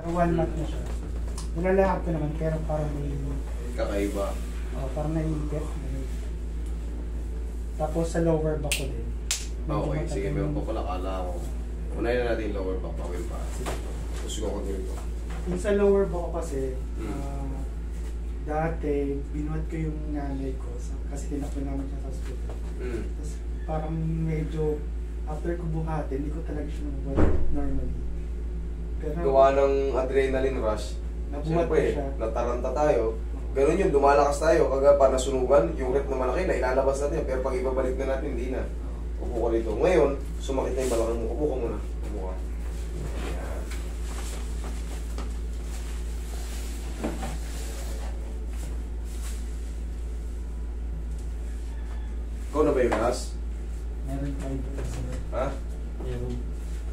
Pero 1 month na siya. Nilalakad ko naman pero parang may... Kakaiba. Parang naiipit. Tapos sa lower back ko din. Okay, sige, meron pa pala, kala ko. Unahin na natin yung lower back, bawal pa. Gusto ko dito. Yung sa lower back ko kasi, dati, binuhat ko yung nanay ko kasi tinakbo namin siya sa hospital. Tapos parang medyo, after ko buhatin, hindi ko talaga siya nabuhat normally. Pero, gawa ng adrenaline rush. nabuhat ko Siyempre, siya. nataranta tayo. Ganun yun, lumalakas tayo. Kaga pa nasunugan, yung rep na malaki na ilalabas natin. Pero pag ibabalik na natin, hindi na. Upo ka dito. Ngayon, sumakit na yung balakang mo. Upo ka muna. Upo ka. Ayan. Ikaw na ba yung last? Meron pa ito. Ha?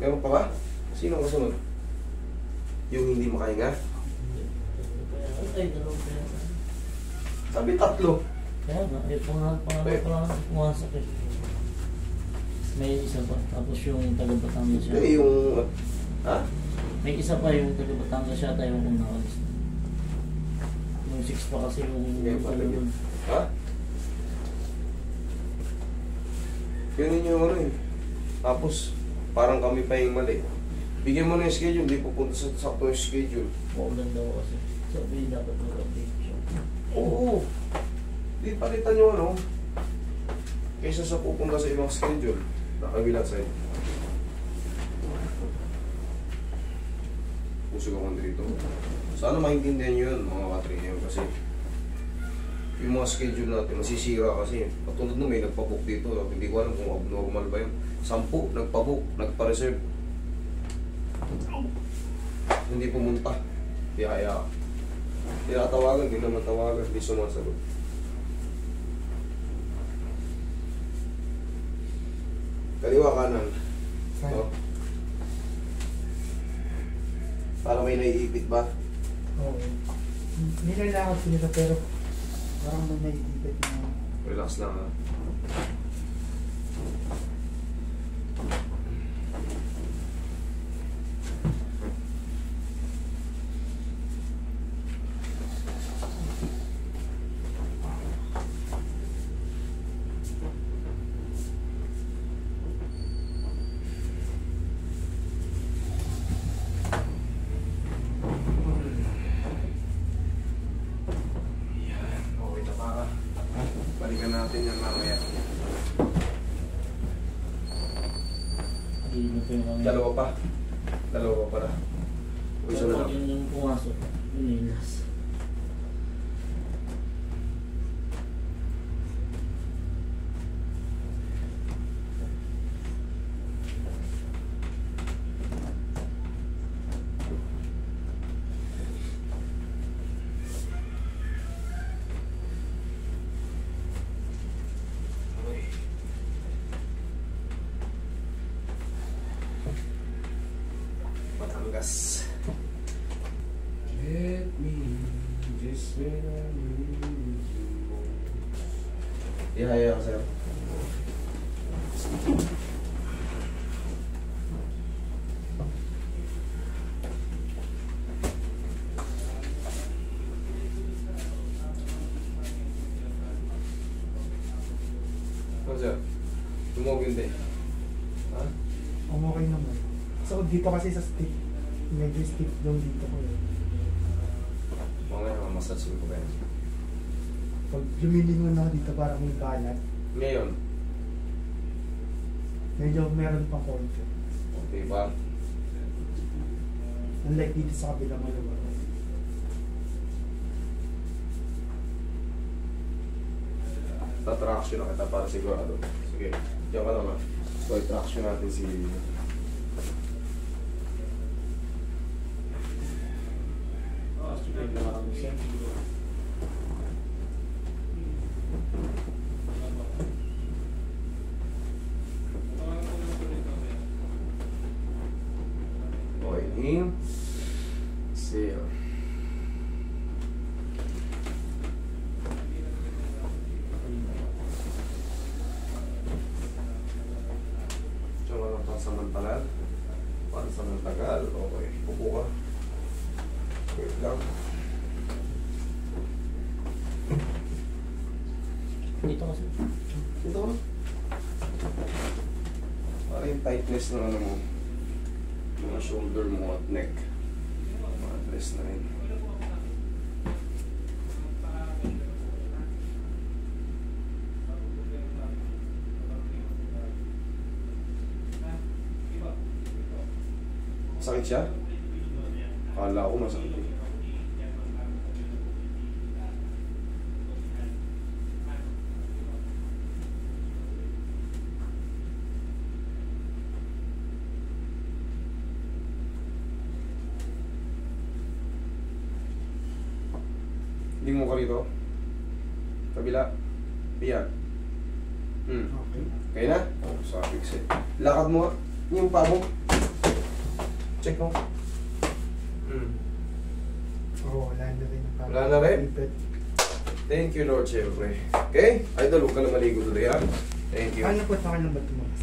Meron pa ba? Sino ang kasunod? Yung hindi makahinga? Ay, dalawa pa yan. Sabi tatlo. Kaya nga, pangalan pa lang pumasok eh. May isa pa, tapos yung taga-Batangas siya. Hindi, yung... Ha? May isa pa yung taga-Batangas siya, tayo kung nakalis na. Yung 6 pa kasi yung... Ngayon pa lagi. Ha? Ganun yung ano eh. Tapos, parang kami pa yung mali. Bigyan mo na yung schedule, hindi pupunta sa sakto yung schedule. Maulan daw kasi. Sabi, dapat mag-update siya. Oo. Di palitan nyo ano. Kaysa sa pupunta sa ibang schedule. Nakabilang side. Pusog ako dito. Sana maintindihan nyo yun mga katrinium kasi yung mga schedule natin masisira kasi. Patulad nung may nagpabook dito. Hindi ko alam kung abnormal ba yun. 10 nagpabook, nagpa-reserve. Hindi pumunta. Di kaya tinatawagan, hindi naman tawagan, hindi sumasagot. Kaliwa kanan. Fine. Oh. Para may naiipit ba? Oo. Nilalakad ko nila pero parang may naiipit na. Relax lang ha. Balikan natin yan mamaya. Hindi mo pa yung... Dalawa pa. Dalawa pa pala. O isa na lang. Yun yung pumasok. Yun yung last. Batangas. Let me just when I need you most. Ihaya ka sir. Ano sir? Tumawag hindi. Ha? Okay naman. So dito kasi sa stick, medyo stiff doon dito ko eh. Mamaya mamasage ko ba yan? Pag lumilingon ako dito parang may balat, Ngayon, medyo meron pang konti. okay ba? Unlike dito sa kabilang maluwa. Tatraction na kita para sigurado. Sige, diyan ka naman. So, i-traction natin si... Okay, in. Exhale. Diyan ka lang pansamantagal. Pansamantagal. Okay, upo ka. lang. Dito kasi. Ito ko. Para yung tightness ng ano mo. Mga shoulder mo at neck. Ma-address na rin. Sakit siya? Akala ko masakit eh. Hindi mo ka rito. Kabila. Iyan. Okay. Kaya na? Sabi kasi. Lakad mo nga. Yung paa mo. Check mo. Oo, wala na rin. Wala na rin? Thank you, Lord, syempre. Okay? Idol, huwag ka na maligo today, ha? Thank you. Ano po sa akin ng ba't mo?